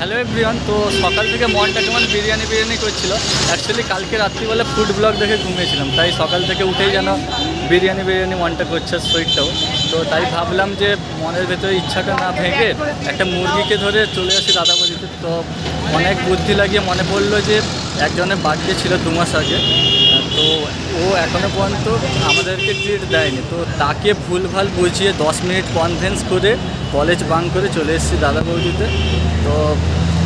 Hello everyone. তো সকাল থেকে মনটা কেমন বিরিয়ানি করছিল। অ্যাকচুয়ালি কালকে রাত্রিবেলা ফুড ব্লগ দেখে ঘুমিয়েছিলাম, তাই সকাল থেকে উঠেই যেন বিরিয়ানি মনটা করছে, শরীরটাও। তো তাই ভাবলাম যে মনের ভেতরে ইচ্ছাটা না ভেঙে একটা মুরগিকে ধরে চলে আসি দাদাবাড়িতে। তো অনেক বুদ্ধি লাগিয়ে মনে পড়লো যে একজনের বার্থডে ছিল 2 মাস আগে, তো ও এখনও পর্যন্ত আমাদেরকে ট্রিট দেয়নি। তো তাকে ভুলভাল বুঝিয়ে 10 মিনিট কনভেন্স করে কলেজ বাঙ্ক করে চলে এসেছি দাদা বৌদিতে। তো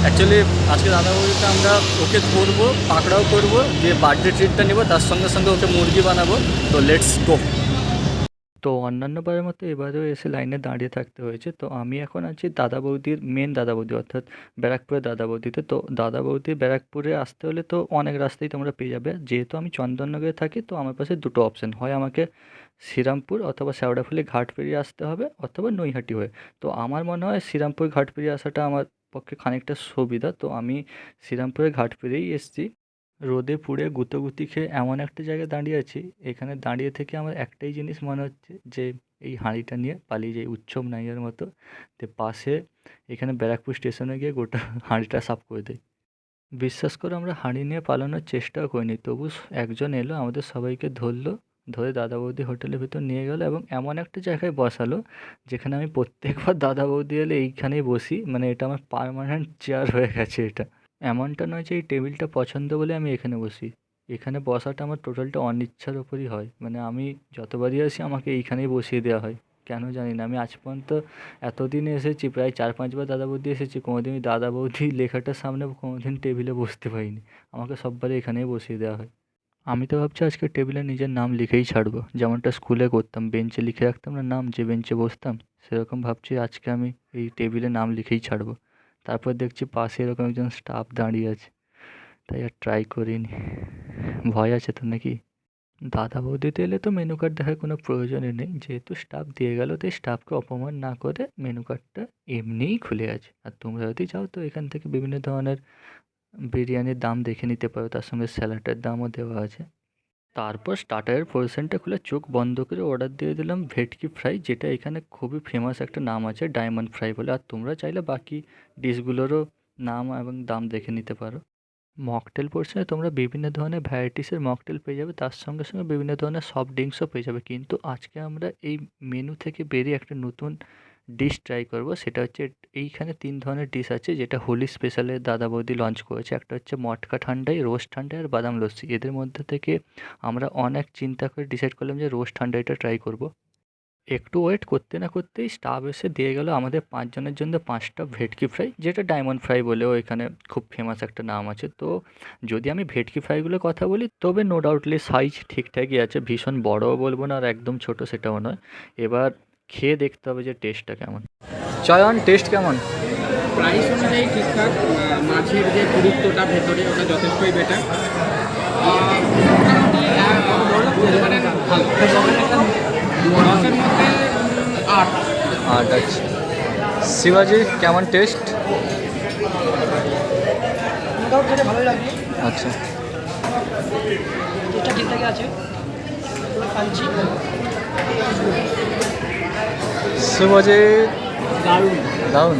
অ্যাকচুয়ালি আজকে দাদা বৌদিতে আমরা ওকে ধরবো, পাকড়াও করবো, দিয়ে বার্থডে ট্রিটটা নেবো, তার সঙ্গে সঙ্গে ওকে মুরগি বানাবো। তো লেটস গো। তো অন্যান্য বারের মতো এবারেও এসে লাইনে দাঁড়িয়ে থাকতে হয়েছে। তো আমি এখন আছি দাদা বৌদির মেন দাদা বৌদি অর্থাৎ ব্যারাকপুরের দাদা বৌদিতে। তো দাদা বৌদি ব্যারাকপুরে আসতে হলে তো অনেক রাস্তায় তোমরা পেয়ে যাবে। যেহেতু আমি চন্দননগরে থাকি, তো আমার পাশে দুটো অপশান, হয় আমাকে শ্রীরামপুর অথবা শ্যাওড়াফুলি ঘাট পেরিয়ে আসতে হবে, অথবা নৈহাটি হয়ে। তো আমার মনে হয় শ্রীরামপুর ঘাট পেরিয়ে আসাটা আমার পক্ষে খানিকটা সুবিধা। তো আমি শ্রীরামপুরের ঘাট পেরিয়েই এসেছি। রোদে পুড়ে গুঁতোগুতি খেয়ে এমন একটা জায়গায় দাঁড়িয়ে আছি, এখানে দাঁড়িয়ে থেকে আমার একটাই জিনিস মনে হচ্ছে যে এই হাঁড়িটা নিয়ে পালিয়ে যাই উৎসব নাইয়ার মতো। তো পাশে এখানে ব্যারাকপুর স্টেশনে গিয়ে গোটা হাঁড়িটা সাফ করে দেয়। বিশ্বাস করে আমরা হাঁড়ি নিয়ে পালানোর চেষ্টাও করিনি, তবু একজন এলো, আমাদের সবাইকে ধরলো, ধরে দাদা বৌদি হোটেলের ভিতর নিয়ে গেল এবং এমন একটা জায়গায় বসালো যেখানে আমি প্রত্যেকবার দাদা বৌদি এলে এইখানেই বসি। মানে এটা আমার পার্মানেন্ট চেয়ার হয়ে গেছে এটা। এমনটা নয় যে এই টেবিলটা পছন্দ বলে আমি এখানে বসি। এখানে বসাটা আমার টোটালটা অনিচ্ছার ওপরই হয়। মানে আমি যতবারই আসি আমাকে এইখানেই বসিয়ে দেওয়া হয়, কেন জানি না। আমি আজ পর্যন্ত এতদিনে এসেছি, প্রায় 4-5 বার দাদা বৌদি এসেছি, কোনোদিনই দাদা বৌদি লেখাটার সামনে কোনোদিন টেবিলে বসতে পারিনি। আমাকে সববারে এখানেই বসিয়ে দেওয়া হয়। আমি তো ভাবছি আজকে টেবিলে নিজের নাম লিখেই ছাড়বো, যেমনটা স্কুলে করতাম, বেঞ্চে লিখে রাখতাম না নাম, যে বেঞ্চে বসতাম। সেরকম ভাবছি আজকে আমি এই টেবিলে নাম লিখেই ছাড়বো। তারপর দেখছি পাশে এরকম একজন স্টাফ দাঁড়িয়ে আছে, তাই আর ট্রাই করিনি। ভয় আছে তো নাকি? দাদা বৌদিতে এলে তো মেনু কার্ড দেখার কোনো প্রয়োজনই নেই, যেহেতু স্টাফ দিয়ে গেল, তাই স্টাফকে অপমান না করে মেনু কার্ডটা এমনিই খুলে আছে। আর তোমরা যদি চাও তো এখান থেকে বিভিন্ন ধরনের বিরিয়ানির দাম দেখে নিতে পারো, তার সঙ্গে স্যালাডের দামও দেওয়া আছে। তারপর স্টার্টারের পোর্শনটা খুলে চোখ বন্ধ করে অর্ডার দিয়ে দিলাম ভেটকি ফ্রাই, যেটা এখানে খুবই ফেমাস একটা নাম আছে ডায়মন্ড ফ্রাই বলে। আর তোমরা চাইলে বাকি ডিশগুলোরও নাম এবং দাম দেখে নিতে পারো। মকটেল পোর্শনে তোমরা বিভিন্ন ধরনের ভ্যারাইটিসের মকটেল পেয়ে যাবে, তার সঙ্গে সঙ্গে বিভিন্ন ধরনের সফট ড্রিঙ্কসও পেয়ে যাবে। কিন্তু আজকে আমরা এই মেনু থেকে বেরিয়ে একটা নতুন ডিশ ট্রাই করব। সেটা হচ্ছে, এইখানে 3 ধরনের ডিশ আছে যেটা হোলি স্পেশালে দাদা বৌদি লঞ্চ করেছে। একটা হচ্ছে মটকা ঠান্ডাই, রোস্ট ঠান্ডাই আর বাদাম লস্যি। এদের মধ্যে থেকে আমরা অনেক চিন্তা করে ডিসাইড করলাম যে রোস্ট ঠান্ডাইটা ট্রাই করব। একটু ওয়েট করতে না করতেই স্টাফ এসে দিয়ে গেল আমাদের 5 জনের জন্য 5টা ভেটকি ফ্রাই, যেটা ডায়মন্ড ফ্রাই বলেও এখানে খুব ফেমাস একটা নাম আছে। তো যদি আমি ভেটকি ফ্রাইগুলোর কথা বলি, তবে নো ডাউটলি সাইজ ঠিকঠাকই আছে, ভীষণ বড়ও বলবো না আর একদম ছোট সেটাও নয়। এবার খেয়ে দেখতে হবে যে টেস্টটা কেমন। চয়ন, টেস্ট কেমন? প্রাইস অনুযায়ী ঠিকঠাক। মাছের যে গুরুত্বটা ভেতরে ওটা যথেষ্টই বেটার। মোটামুটি মানে ভালো। 10-এর মধ্যে 8। আচ্ছা, শিবাজি কেমন টেস্ট? ভালোই লাগবে, আচ্ছা, টেস্টটা ঠিকঠাকই আছে, পুরো ক্রাঞ্চি। শিবাজি দারুণ দারুন।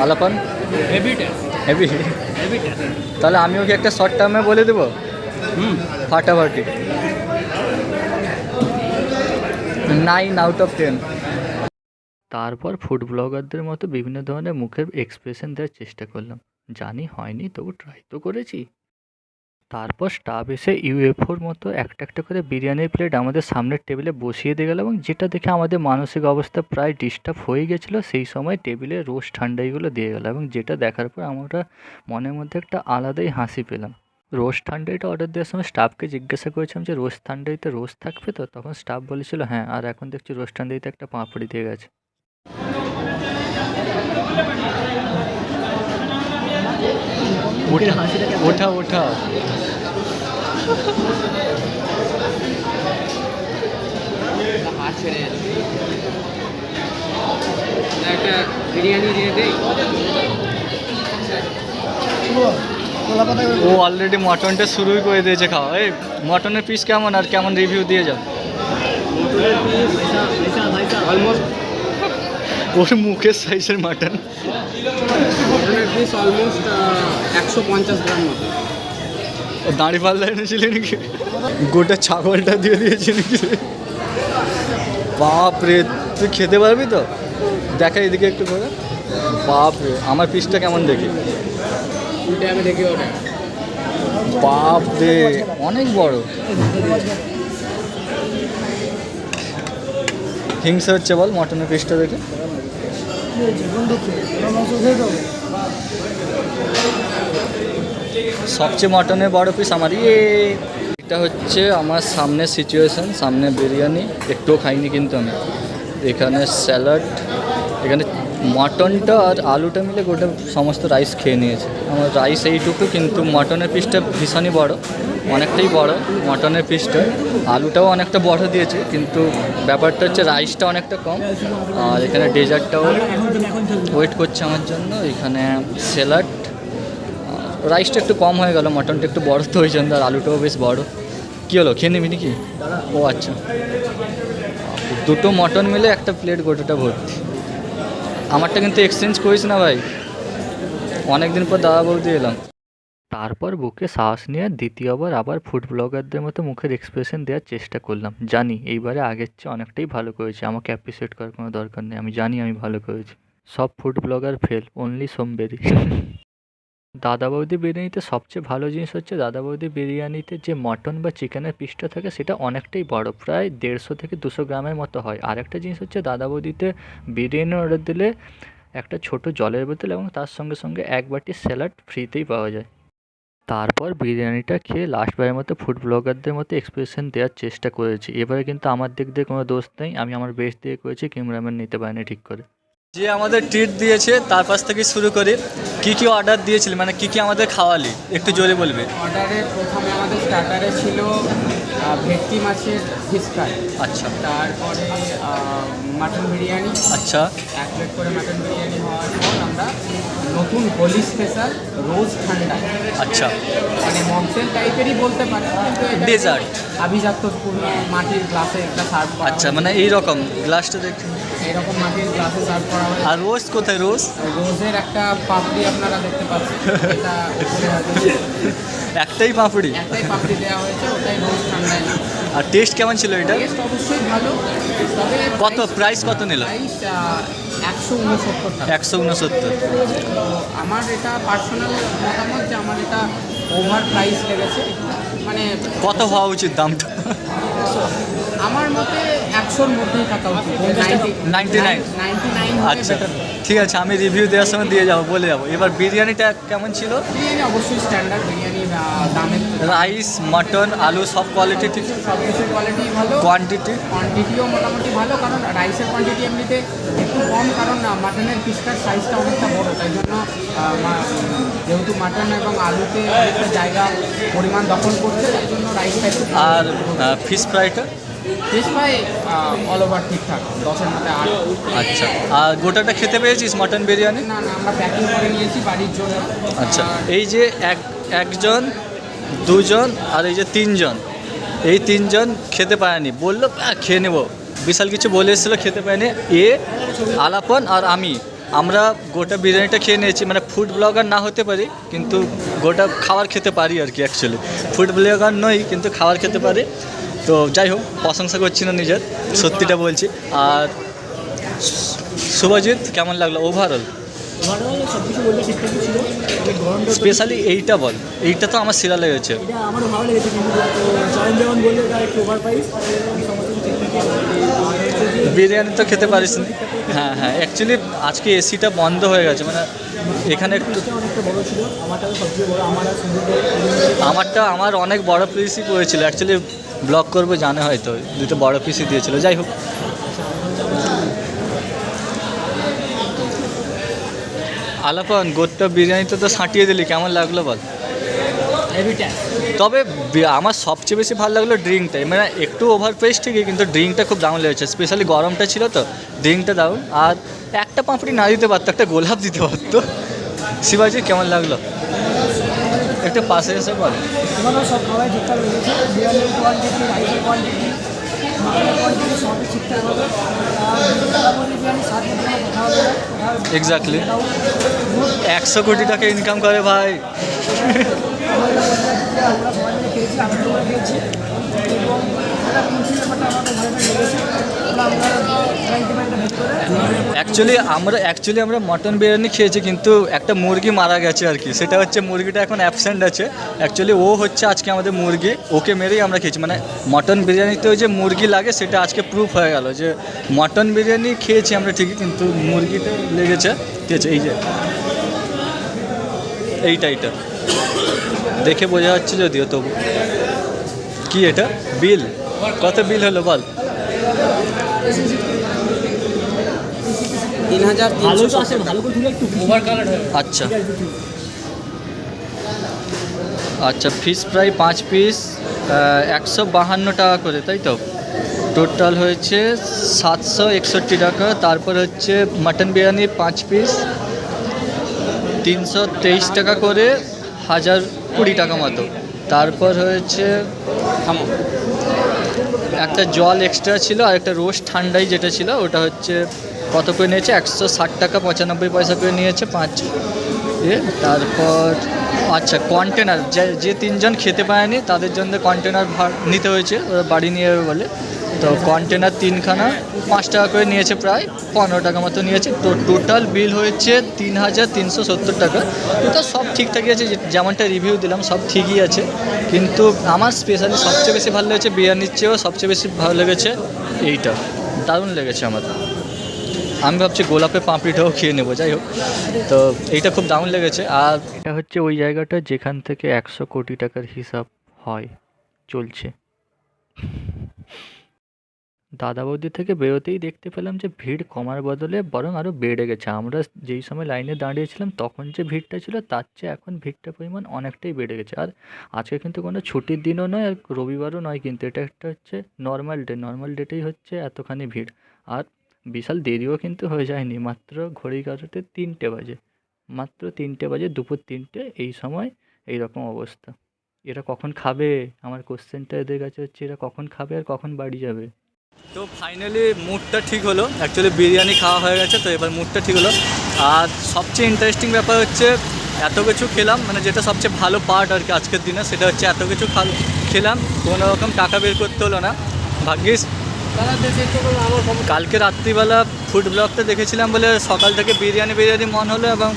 আলাপান heavy taste, heavy. Heavy taste. তাহলে আমি ওকে একটা শর্ট টার্মে বলে দেবো, ফাটাফাটি 9/10। তারপর ফুড ব্লগারদের মতো বিভিন্ন ধরনের মুখের এক্সপ্রেশন দেওয়ার চেষ্টা করলাম। জানি হয়নি, তবু ট্রাই তো করেছি। তারপর স্টাফ এসে ইউএফওর মতো একটা একটা করে বিরিয়ানির প্লেট আমাদের সামনের টেবিলে বসিয়ে দিয়ে গেল, এবং যেটা দেখে আমাদের মানসিক অবস্থা প্রায় ডিস্টার্ব হয়ে গেছিলো। সেই সময় টেবিলে রোস্ট ঠান্ডাইগুলো দিয়ে গেল, এবং যেটা দেখার পর আমরা মনের মধ্যে একটা আলাদাই হাসি পেলাম। রোস্ট ঠান্ডাইটা অর্ডার দেওয়ার সময় স্টাফকে জিজ্ঞাসা করেছিলাম যে রোস্ট ঠান্ডাইতে রোস্ট থাকবে তো, তখন স্টাফ বলেছিল হ্যাঁ, আর এখন দেখছি রোস্ট ঠান্ডাইতে একটা পাঁপড়ি দিয়ে গেছে। ওঠা ওঠা ওঠা একটা বিরিয়ানি দিয়ে দেই। ও অলরেডি মটনটা শুরুই করে দিয়েছে খাওয়া। এই মটনের পিস কেমন আর কেমন রিভিউ দিয়ে যাও? অলমোস্ট ওর মুখের সাইজের মাটন। মাটনের পিস অলমোস্ট 150 গ্রাম মতো। দাঁড়িয়ে পাল্লা এনেছিলি নাকি? গোটা ছাগলটা দিয়ে দিয়েছি নাকি? বাপ রে, তুই খেতে পারবি তো? দেখা এদিকে একটু করে। বাপ রে, আমার পিসটা কেমন দেখি? ওটা আমি দেখি ওটা। বাপ রে, অনেক বড়। হিংসা হচ্ছে বল মটনের পিসটা দেখে। সবচেয়ে মটনের বড় পিস আমার। এটা হচ্ছে আমার সামনে সিচুয়েশন, সামনে বিরিয়ানি, একটুও খাইনি কিন্তু আমি। এখানে স্যালাড, এখানে মটনটা আর আলুটা মিলে গোটা সমস্ত রাইস খেয়ে নিয়েছে। আমার রাইস এইটুকু, কিন্তু মটনের পিসটা ভীষণই বড়, অনেকটাই বড় মটনের পিসটা। আলুটাও অনেকটা বড় দিয়েছে, কিন্তু ব্যাপারটা হচ্ছে রাইসটা অনেকটা কম। আর এখানে ডেজার্টটাও ওয়েট করছে আমার জন্য। এখানে স্যালাড, রাইসটা একটু কম হয়ে গেল, মটনটা একটু বড় তো ওই জন্য, আর আলুটাও বেশ বড়। কী হলো, খেয়ে নিবি নাকি? ও আচ্ছা, দুটো মটন মিলে একটা প্লেট গোটাটা ভর্তি। আমারটা কিন্তু এক্সচেঞ্জ করিস না ভাই, অনেক দিন পর দাদা বৌদি এলাম। তারপর বুকে সাহস নিয়ে দ্বিতীয়বার আবার ফুড ব্লগারদের মতো মুখের এক্সপ্রেশন দেওয়ার চেষ্টা করলাম। জানি এইবারে আগের চেয়ে অনেকটাই ভালো করেছি, আমাকে অ্যাপ্রিসিয়েট করার কোনো দরকার নেই, আমি জানি আমি ভালো করেছি। সব ফুড ব্লগার ফেল, অনলি সোমবেরি। দাদা বৌদি বিরিয়ানিতে সবচেয়ে ভালো জিনিস হচ্ছে, দাদা বৌদি বিরিয়ানিতে যে মটন বা চিকেনের পিসটা থাকে সেটা অনেকটাই বড়, প্রায় 150 থেকে 200 গ্রামের মতো হয়। আর একটা জিনিস হচ্ছে, দাদা বৌদিতে বিরিয়ানি অর্ডার দিলে একটা ছোট জলের বোতল এবং তার সঙ্গে সঙ্গে এক বাটি স্যালাড ফ্রিতেই পাওয়া যায়। তারপর বিরিয়ানিটা খেয়ে লাস্টবারের মতো ফুড ব্লগারদের মতো এক্সপ্রেশন দেওয়ার চেষ্টা করেছি। এবারে কিন্তু আমার দিক দিয়ে কোনো দোষ নেই, আমি আমার বেস্ট দিয়ে করেছি, ক্যামেরাম্যান নিতে পারেনি ঠিক করে। যে আমাদের ট্রিট দিয়েছে তার পাশ থেকে শুরু করি। কি কি অর্ডার দিয়েছিলি, মানে কি কি আমাদের খাওয়ালি, একটু জোরে বলবি। অর্ডারে প্রথমে আমাদের স্টার্টারে ছিল ভেটকি মাছের ফিশ ফ্রাই। আচ্ছা। তারপরে মাটন বিরিয়ানি। আচ্ছা। 1 প্লেট করে মাটন বিরিয়ানি হওয়ার পর আমরা নতুন হোলি স্পেশাল রোজ ঠান্ডা, আচ্ছা, মানে মকটেল টাইপেরই বলতে পারে, কিন্তু এটা ডেজার্ট আভিজাত্যপূর্ণ মাটির গ্লাসে একটা সার্ভ করা। আচ্ছা, মানে এইরকম গ্লাসটা দেখি। এরকম মাটির গ্লাসে সার্ভ করা হয়। আর রোজ কোথায়? রোজ রোজের একটা পাপড়ি আপনারা দেখতে পাচ্ছেন, এটা উপরে আছে। একটাই পাঁপড়ি? একটাই পাপড়ি দেওয়া হয়েছে, ওটাই রোজ ঠান্ডায়। আর টেস্ট কেমন ছিল এটা? টেস্ট অবশ্যই ভালো, তবে কত প্রাইস কত নিল? প্রাইস 169 টাকা। 169। তো আমার এটা পার্সোনাল মতামত যে আমার এটা ওভার প্রাইস লেগেছে, মানে কত হওয়া উচিত দামটা? আমার মতে 100-র মধ্যেই থাকা উচিত। 99? আচ্ছা ঠিক আছে, আমি রিভিউ দেওয়ার সময় দিয়ে যাবো, বলে যাবো। এবার বিরিয়ানিটা কেমন ছিল? বিরিয়ানি অবশ্যই স্ট্যান্ডার্ড বিরিয়ানি, দামের রাইস, মটন, আলু সব কোয়ালিটি ঠিক? সব কিছুর কোয়ালিটি ভালো, কোয়ান্টিটিও মোটামুটি ভালো, কারণ রাইসের কোয়ান্টিটি এমনিতে একটু কম, কারণ মাটনের পিসটার সাইজটা অনেকটা বড়, তাই জন্য যেহেতু মাটন এবং আলুতে অনেকটা জায়গা পরিমাণ দখল করছে, তাই জন্য রাইসটা একটু। আর ফিশ ফ্রাইটা? ফিশ ফ্রাই অল ওভার ঠিকঠাক, 10-এর মধ্যে 8। আচ্ছা, আর গোটাটা খেতে পেয়েছিস মটন বিরিয়ানি? না না, আমরা প্যাকিং করে নিয়েছি বাড়ির জন্য। আচ্ছা, এই যে একজন, দুজন আর এই যে তিনজন, এই তিনজন খেতে পারেনি, বললো খেয়ে নেবো, বিশাল কিছু বলে এসেছিলো, খেতে পারেনি। আলাপন আর আমরা গোটা বিরিয়ানিটা খেয়ে নিয়েছি। মানে ফুড ব্লগার না হতে পারি, কিন্তু গোটা খাবার খেতে পারি আর কি। অ্যাকচুয়ালি ফুড ব্লগার নই, কিন্তু খাবার খেতে পারি। তো যাই হোক, প্রশংসা করছি না নিজের, সত্যিটা বলছি। আর শুভজিৎ, কেমন লাগলো ওভারঅল? সব কিছু বলতে ঠিকঠাকই ছিল, স্পেশালি এইটা বল, এইটা তো আমার সেরা লেগেছে। এটা আমারও ভালো লেগেছে, কিন্তু জয়েন যেমন বললে এটা একটু ওভার প্রাইস, বিরিয়ানি তো খেতে পারিস না। হ্যাঁ হ্যাঁ, অ্যাকচুয়ালি আজকে এসিটা বন্ধ হয়ে গেছে, মানে এখানে একটু অনেকটা বড় ছিল, আমারটাও সবচেয়ে বড়, আমার অনেক বড় পিসই পড়েছিল। অ্যাকচুয়ালি ব্লগ করবো জানে হয়তো, দুটো বড় পিসই দিয়েছিল। যাই হোক, আলাপন গোটা বিরিয়ানিতে তো ছাঁটিয়ে দিলি, কেমন লাগলো বল? তবে আমার সবচেয়ে বেশি ভালো লাগলো ড্রিঙ্কটা, মানে একটু ওভার প্রাইস ঠিকই, কিন্তু ড্রিঙ্কটা খুব দারুণ লেগেছে। স্পেশালি গরমটা ছিল তো, ড্রিঙ্কটা দারুণ। আর একটা পাঁপড়ি না দিতে পারতো, একটা গোলাপ দিতে পারতো। শিবাজি, কেমন লাগলো? একটু পাশে এসে বল। সব খাবার ঠিকঠাক লেগেছে, বিরিয়ানির কোয়ান্টিটি, রাইসের কোয়ান্টিটি কোয়ান্টিটি সবই ঠিকঠাক হবে। আর বিরিয়ানি স্বাদ মতো কোথাও হবে না, কোথাও এক্স্যাক্টলি এটাও গুড। 100 কোটি টাকা ইনকাম করে ভাই। আমরা সবাই মিলে খেয়েছি, আনন্দ করে খেয়েছি এবং এটা খুশি ব্যাপারটা আমাদের ভালো লেগেছে। আমরা ব্যাংকে ভেট করে অ্যাকচুয়ালি আমরা মটন বিরিয়ানি খেয়েছি, কিন্তু একটা মুরগি মারা গেছে আর কি। সেটা হচ্ছে মুরগিটা এখন অ্যাবসেন্ট আছে। অ্যাকচুয়ালি ও হচ্ছে আজকে আমাদের মুরগি, ওকে মেরেই আমরা খেয়েছি। মানে মটন বিরিয়ানিতেও যে মুরগি লাগে সেটা আজকে প্রুফ হয়ে গেল যে মটন বিরিয়ানি খেয়েছি আমরা ঠিকই, কিন্তু মুরগিটা লেগেছে। ঠিক আছে, এই যে এইটা দেখে বোঝা যাচ্ছে যদিও, তবু কি এটা বিল কত বিল হলো বল? 3,300। আচ্ছা আচ্ছা, ফিশ ফ্রাই 5 পিস 152 টাকা করে, তাই তো? টোটাল হয়েছে 761 টাকা। তারপর হচ্ছে মাটন বিরিয়ানি 5 পিস 323 টাকা করে, 1020 টাকা মতো। তারপর হয়েছে একটা জল এক্সট্রা ছিল, আর একটা রোস্ট ঠান্ডাই যেটা ছিল ওটা হচ্ছে কত করে নিয়েছে, 160 টাকা 95 পয়সা করে নিয়েছে 5 তারপর আচ্ছা কন্টেনার, যে 3 জন খেতে পায়নি তাদের জন্য কন্টেনার ভাড়া নিতে হয়েছে, ওরা বাড়ি নিয়ে যাবে বলে। তো কন্টেনার 3খানা 5 টাকা করে নিয়েছে, প্রায় 15 টাকা মতো নিয়েছে। তো টোটাল বিল হয়েছে 3,370 টাকা। তো সব ঠিকঠাকই আছে, যেমনটা রিভিউ দিলাম সব ঠিকই আছে। কিন্তু আমার স্পেশালি সবচেয়ে বেশি ভালো লেগেছে, বিরিয়ানির চেয়েও সবচেয়ে বেশি ভালো লেগেছে এইটা, দারুণ লেগেছে আমার। আমি ভাবছি গোলাপে পাঁপড়িটাও খেয়ে নেবো, যাই হোক। তো এইটা খুব দারুণ লেগেছে। আর এটা হচ্ছে ওই জায়গাটা যেখান থেকে 100 কোটি টাকার হিসাব হয়, চলছে। দাদা বৌদি থেকে বেরোতেই দেখতে পেলাম যে ভিড় কমার বদলে বরং আরও বেড়ে গেছে। আমরা যেই সময় লাইনে দাঁড়িয়েছিলাম তখন যে ভিড়টা ছিল তার চেয়ে এখন ভিড়টার পরিমাণ অনেকটাই বেড়ে গেছে। আর আজকে কিন্তু কোনো ছুটির দিনও নয় আর রবিবারও নয়, কিন্তু এটা একটা হচ্ছে নর্মাল ডেটেই হচ্ছে এতখানি ভিড়। আর বিশাল দেরিও কিন্তু হয়ে যায়নি, মাত্র ঘড়ির কাঁটাতে 3টে বাজে, মাত্র 3টে বাজে, দুপুর 3টে। এই সময় এইরকম অবস্থা। এরা কখন খাবে? আমার কোশ্চেনটা এদের কাছে হচ্ছে এরা কখন খাবে আর কখন বাড়ি যাবে। তো ফাইনালি মুডটা ঠিক হলো, অ্যাকচুয়ালি বিরিয়ানি খাওয়া হয়ে গেছে, তো এবার মুডটা ঠিক হলো। আর সবচেয়ে ইন্টারেস্টিং ব্যাপার হচ্ছে এত কিছু খেলাম, মানে যেটা সবচেয়ে ভালো পার্ট আর কি আজকের দিনে, সেটা হচ্ছে এত কিছু খেলাম, কোনো রকম টাকা বের করতে হলো না। ভাগ্যিস কালকে রাত্রিবেলা ফুড ব্লগটা দেখেছিলাম বলে সকাল থেকে বিরিয়ানি মন হলো, এবং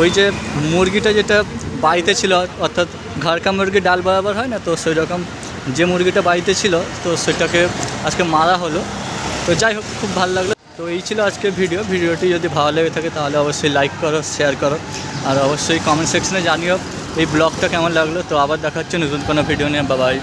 ওই যে মুরগিটা যেটা বাড়িতে ছিল, অর্থাৎ ঘরকা মুরগি ডাল বরাবর হয় না, তো সেই রকম যে মুরগিটা বাড়িতে ছিল তো সেটাকে আজকে মারা হলো। তো যাই হোক, খুব ভালো লাগলো। তো এই ছিল আজকের ভিডিওটি যদি ভালো লেগে থাকে তাহলে অবশ্যই লাইক করো, শেয়ার করো, আর অবশ্যই কমেন্ট সেকশনে জানিও এই ব্লগটা কেমন লাগলো। তো আবার দেখা হচ্ছে নতুন কোনো ভিডিও নিয়ে। বাই।